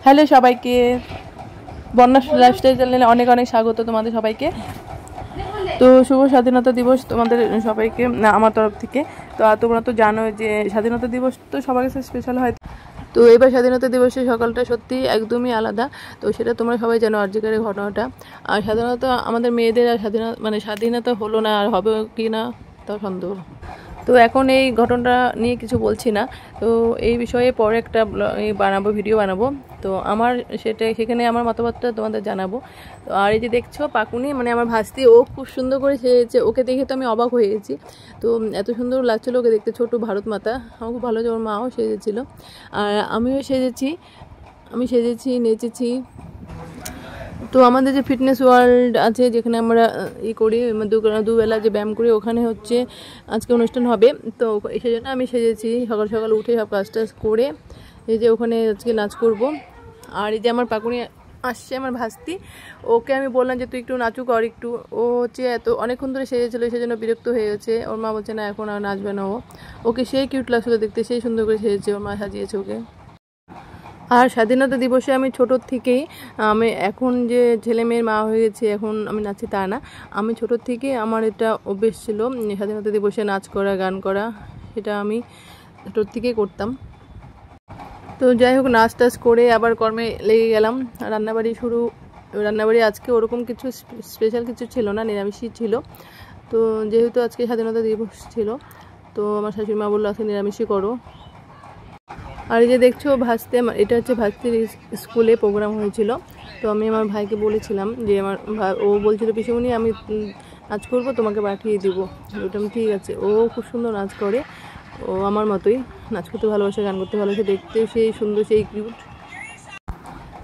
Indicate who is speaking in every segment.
Speaker 1: Hello সবাইকে, বন্যা lifestyle চ্যানেলে অনেক অনেক স্বাগত তোমাদের সবাইকে। তো শুভ স্বাধীনতা দিবস তোমাদের সবাইকে আমার তরফ থেকে। তো তোমরা তো জানো যে স্বাধীনতা দিবস তো সবার কাছে স্পেশাল হয়। তো এবার স্বাধীনতা দিবসের সকালটা সত্যি একদমই আলাদা। তো সেটা তোমরা সবাই জানো আরজিকরের ঘটনাটা। আর সাধারণত আমাদের মেয়েদের আর স্বাধীনতা হলো না, আর হবে কি না তাও সন্দেহ। তো এখন এই ঘটনাটা নিয়ে কিছু বলছি না, তো এই বিষয়ে পরে একটা বানাবো, ভিডিও বানাবো। তো আমার সেখানে আমার মতামতটা তোমাদের জানাবো। তো আর এই যে দেখছো পাকুনি, মানে আমার ভাস্তি, ও খুব সুন্দর করে সেজেছে। ওকে দেখে তো আমি অবাক হয়ে গেছি। তো এত সুন্দর লাগছিলো ওকে দেখতে, ছোট ভারত মাতা। আমার খুব ভালো যে ওর মাও সেজেছিল, আর আমিও সেজেছি। আমি সেজেছি, নেচেছি। তো আমাদের যে ফিটনেস ওয়ার্ল্ড আছে, যেখানে আমরা করি দুবেলা যে ব্যায়াম করি, ওখানে হচ্ছে আজকে অনুষ্ঠান হবে। তো সেই জন্য আমি সেজেছি, সকাল সকাল উঠে সব কাজ টাজ করে এই যে ওখানে আজকে নাচ করব। আর এই যে আমার পাকুনি আসছে, আমার ভাস্তি, ওকে আমি বললাম যে তুই একটু নাচু কর একটু। ও হচ্ছে অনেকক্ষণ ধরে সেজেছিলো, সেই জন্য বিরক্ত হয়ে গেছে। ওর মা বলছে না এখন আর নাচবে না ও। ওকে সেই কিউট লাগছিলো দেখতে, সেই সুন্দর করে সেজেছে, ওর মা সাজিয়েছে ওকে। আর স্বাধীনতা দিবসে আমি ছোটোর থেকেই, আমি এখন যে ছেলে মেয়ের মা হয়ে গেছে এখন আমি নাচি তা না, আমি ছোটোর থেকে আমার এটা অভ্যেস ছিল স্বাধীনতা দিবসে নাচ করা, গান করা। সেটা আমি ছোটোর থেকেই করতাম। তো যাই হোক, নাচ টাচ করে আবার কর্মে লেগে গেলাম। রান্নাবাড়ি আজকে ওরকম কিছু স্পেশাল কিছু ছিল না, নিরামিষই ছিল। তো যেহেতু আজকে স্বাধীনতা দিবস ছিল, তো আমার শাশুড়ি মা বললো আজকে নিরামিষই করো। আর এই যে দেখছো ভাস্তি, এটা হচ্ছে ভাস্তির স্কুলে প্রোগ্রাম হয়েছিল। তো আমি আমার ভাইকে বলেছিলাম যে ও বলছিল পিসিমণি আমি নাচ করবো, তোমাকে পাঠিয়ে দিব। ওটা ঠিক আছে। ও খুব সুন্দর নাচ করে, ও আমার মতোই নাচ করতে ভালোবাসে, গান করতে ভালোবাসে, দেখতে সেই সুন্দর, সেই কিউট।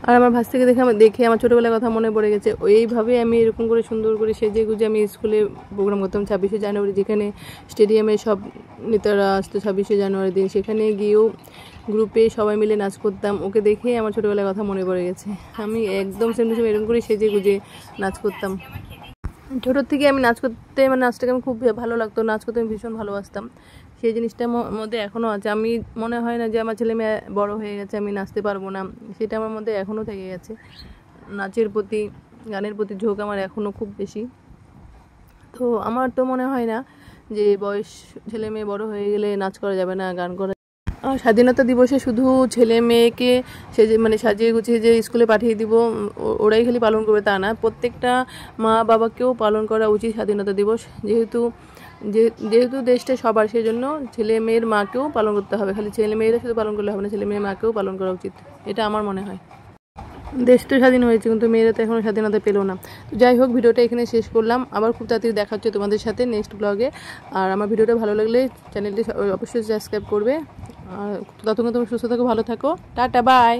Speaker 1: আর আমার ভাস্তিকে দেখে আমার ছোটোবেলার কথা মনে পড়ে গেছে। এইভাবে আমি এরকম করে সুন্দর করে সেজে গুজে আমি স্কুলে প্রোগ্রাম করতাম 26শে জানুয়ারি, যেখানে স্টেডিয়ামে সব নেতারা আসতো 26শে জানুয়ারি দিন, সেখানে গিয়েও গ্রুপে সবাই মিলে নাচ করতাম। ওকে দেখে আমার ছোটোবেলার কথা মনে পড়ে গেছে। আমি একদম সেম টু সেম এরকম করে সেজে গুজে নাচ করতাম। ছোটোর থেকে আমি নাচটাকে আমি খুব ভালো লাগতো, নাচ করতে আমি ভীষণ ভালোবাসতাম। সেই জিনিসটার মধ্যে এখনও আছে। আমি মনে হয় না যে আমার ছেলে মেয়ে বড়ো হয়ে গেছে আমি নাচতে পারবো না, সেটা আমার মধ্যে এখনও থেকে গেছে। নাচের প্রতি, গানের প্রতি ঝোঁক আমার এখনও খুব বেশি। তো আমার তো মনে হয় না যে ছেলে মেয়ে বড়ো হয়ে গেলে নাচ করা যাবে না, গান করা। স্বাধীনতা দিবসে শুধু ছেলে মেয়েকে সাজিয়ে গুছিয়ে যে স্কুলে পাঠিয়ে দিব ওরাই খালি পালন করবে তা না, প্রত্যেকটা মা বাবাকেও পালন করা উচিত স্বাধীনতা দিবস। যেহেতু দেশটা সবার, সেই জন্য ছেলে মেয়ের মাকেও পালন করতে হবে। খালি ছেলে মেয়েরা শুধু পালন করলে হবে না, ছেলে মেয়ের মাকেও পালন করা উচিত, এটা আমার মনে হয়। দেশ তো স্বাধীন হয়েছে, কিন্তু মেয়েরা তো এখনও স্বাধীনতা পেলো না। তো যাই হোক, ভিডিওটা এখানে শেষ করলাম। আবার খুব তাড়াতাড়ি দেখা হচ্ছে তোমাদের সাথে নেক্সট ব্লগে। আর আমার ভিডিওটা ভালো লাগলে চ্যানেলটি অবশ্যই সাবস্ক্রাইব করবে। আর ততক্ষণ তুমি সুস্থ থাকো, ভালো থাকো, টাটা, বাই।